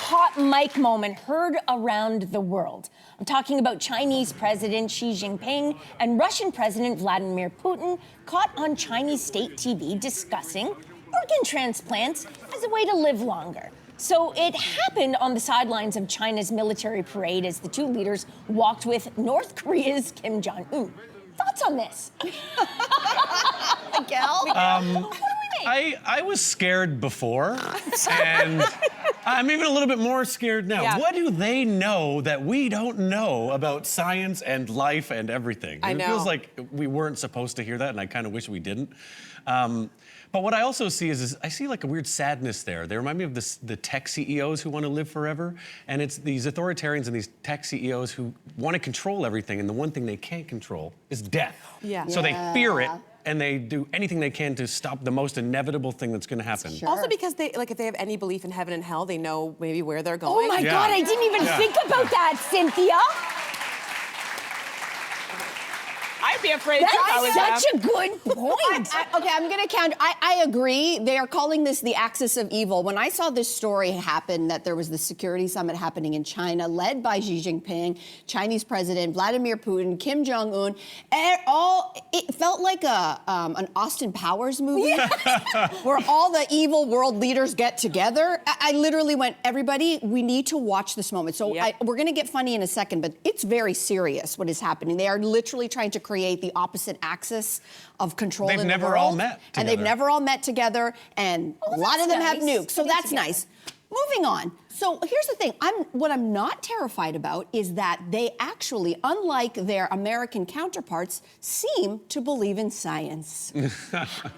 hot mic moment heard around the world. I'm talking about Chinese President Xi Jinping and Russian President Vladimir Putin caught on Chinese state TV discussing organ transplants as a way to live longer. So it happened on the sidelines of China's military parade as the two leaders walked with North Korea's Kim Jong-un. Thoughts on this? Miguel? I was scared before, and I'm even a little bit more scared now. Yeah. What do they know that we don't know about science and life and everything? I know. It feels like we weren't supposed to hear that, and I kind of wish we didn't. But what I also see is I see like a weird sadness there. They remind me of the tech CEOs who want to live forever. And it's these authoritarians and these tech CEOs who want to control everything. And the one thing they can't control is death. Yeah. So they fear it. And they do anything they can to stop the most inevitable thing that's going to happen. Sure. Also because they, like, if they have any belief in heaven and hell, they know maybe where they're going. Oh my God, I didn't even think about that, Cynthia. I'd be afraid That's such a good point. Okay, I'm going to counter. I agree. They are calling this the axis of evil. When I saw this story happen, that there was the security summit happening in China, led by Xi Jinping, Chinese President Vladimir Putin, Kim Jong-un, it felt like an Austin Powers movie, where all the evil world leaders get together. I literally went, everybody, we need to watch this moment. So we're going to get funny in a second, but it's very serious what is happening. They are literally trying to create the opposite axis of control in the world. They've never all met together. And they've never all met together, and a lot of them have nukes, so that's nice. Moving on. So here's the thing. What I'm not terrified about is that they actually, unlike their American counterparts, seem to believe in science.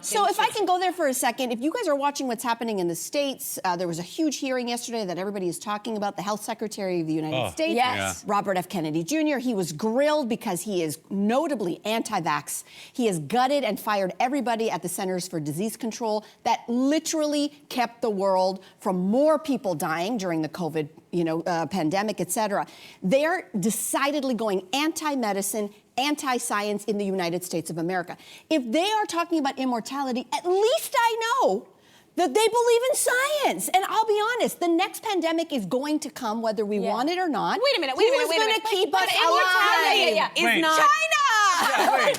So if I can go there for a second, if you guys are watching what's happening in the States, there was a huge hearing yesterday that everybody is talking about, the Health Secretary of the United States, Robert F. Kennedy Jr. He was grilled because he is notably anti-vax. He has gutted and fired everybody at the Centers for Disease Control. That literally kept the world from more people dying during the COVID, pandemic, et cetera. They're decidedly going anti-medicine, anti-science in the United States of America. If they are talking about immortality, at least I know that they believe in science. And I'll be honest, the next pandemic is going to come whether we want it or not. Wait a minute. Who's going to keep us alive? Is not China! Yeah, wait.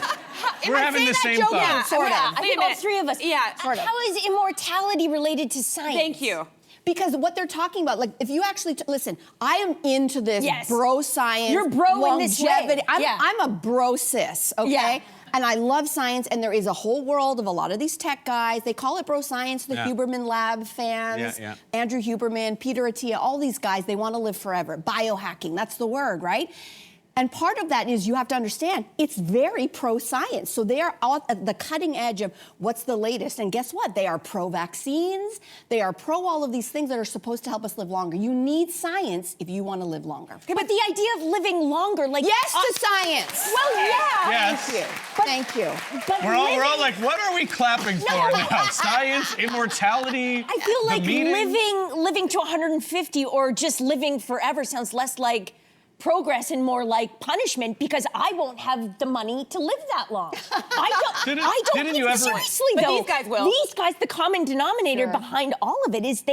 We're having the same thought. Sort of. I think all three of us. Yeah. Sort of. How is immortality related to science? Thank you. Because what they're talking about, like, if you actually listen, I am into this bro science. You're bro longevity. in this way. I'm a bro cis, okay? Yeah. And I love science, and there is a whole world of a lot of these tech guys. They call it bro science, the Huberman Lab fans, Andrew Huberman, Peter Attia, all these guys, they want to live forever. Biohacking, that's the word, right? And part of that is you have to understand, it's very pro-science. So they are at the cutting edge of what's the latest. And guess what? They are pro-vaccines. They are pro all of these things that are supposed to help us live longer. You need science if you want to live longer. Okay, but the idea of living longer, like... Yes to science! Well, yeah. Yes. Thank you. Thank you. But We're all like, what are we clapping for now? Science, immortality, I feel like meeting? living to 150 or just living forever sounds less like progress and more like punishment because I won't have the money to live that long. Didn't you ever? Seriously, but though, these guys will. These guys, the common denominator behind all of it is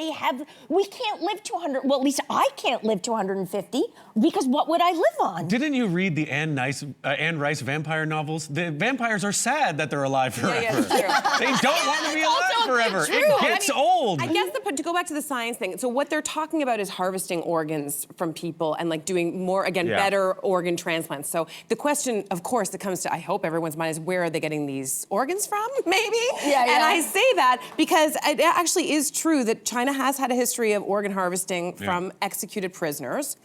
we can't live to 100, well, at least I can't live to 150 because what would I live on? Didn't you read the Anne Rice vampire novels? The vampires are sad that they're alive forever. Yeah, it's true. They don't want to be alive forever. True. It gets old. I guess to go back to the science thing, so what they're talking about is harvesting organs from people and like doing more, again, better organ transplants. So the question, of course, that comes to, I hope, everyone's mind is where are they getting these organs from, maybe? And I say that because it actually is true that China has had a history of organ harvesting from executed prisoners.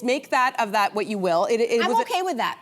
Make that of that what you will. I'm okay with that.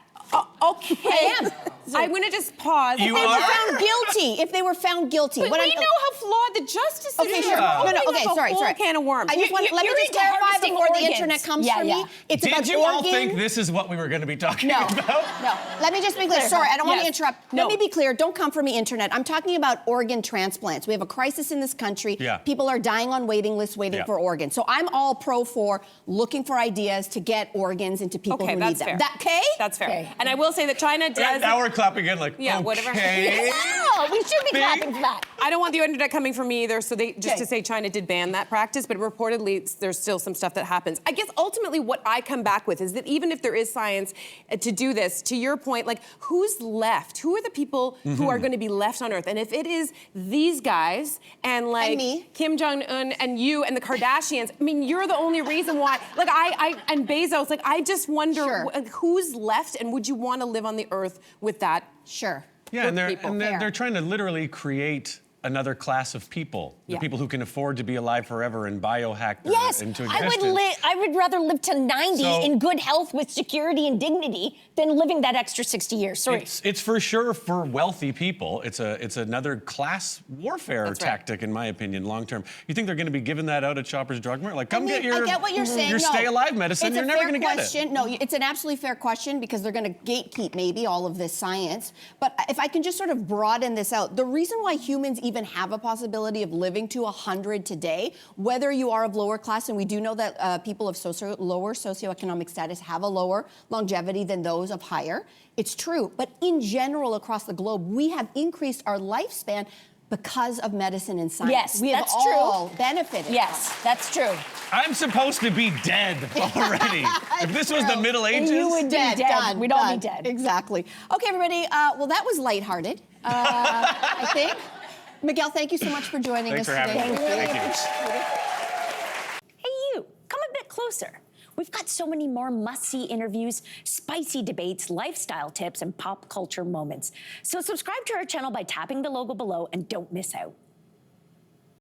Okay. I am. I'm going to just pause. If they were found guilty. If they were found guilty. But we know how flawed the justice system is. Okay, sure. Okay, sorry. Can of worms. I just want let me just clarify before the internet comes for me. It's about Did you all think this is what we were going to be talking about? No. Let me just be clear. Sorry, I don't want to interrupt. Let me be clear. Don't come for me, internet. I'm talking about organ transplants. We have a crisis in this country. People are dying on waiting lists waiting for organs. So I'm all pro for looking for ideas to get organs into people who need them. Okay, that's fair. Okay? That's fair. And I will will say that China does. Now we're clapping again, like, Yeah, whatever. okay. Yeah, we should be clapping for that. I don't want the internet coming for me either, so to say China did ban that practice, but reportedly there's still some stuff that happens. I guess ultimately what I come back with is that even if there is science to do this, to your point, like who's left? Who are the people who are going to be left on Earth? And if it is these guys and like me. Kim Jong-un and you and the Kardashians, I mean, you're the only reason why. Like I and Bezos, like I just wonder who's left, and would you want to live on the Earth with that? Sure. Yeah, and people. they're trying to literally create another class of people, the people who can afford to be alive forever and biohack into existence. I would rather live to 90 in good health with security and dignity than living that extra 60 years. Sorry. It's for sure for wealthy people. It's another class warfare tactic, in my opinion, long term. You think they're going to be giving that out at Shoppers Drug Mart? Like, come get your, I get what you're saying. your No, stay alive medicine. You're never going to get it. No, it's an absolutely fair question because they're going to gatekeep maybe all of this science. But if I can just sort of broaden this out, the reason why humans even have a possibility of living to 100 today, whether you are of lower class, and we do know that people of lower socioeconomic status have a lower longevity than those of higher. It's true. But in general, across the globe, we have increased our lifespan because of medicine and science. Yes, we have that's all true. benefited. Yes, that's true. I'm supposed to be dead already. If this was the Middle Ages, you would be dead. Done, We'd all be dead. Exactly. Okay, everybody. Well, that was lighthearted, I think. Miguel, thank you so much for joining us today. Thanks for having me. Thank you. Hey, you, come a bit closer. We've got so many more must-see interviews, spicy debates, lifestyle tips, and pop culture moments. So subscribe to our channel by tapping the logo below and don't miss out.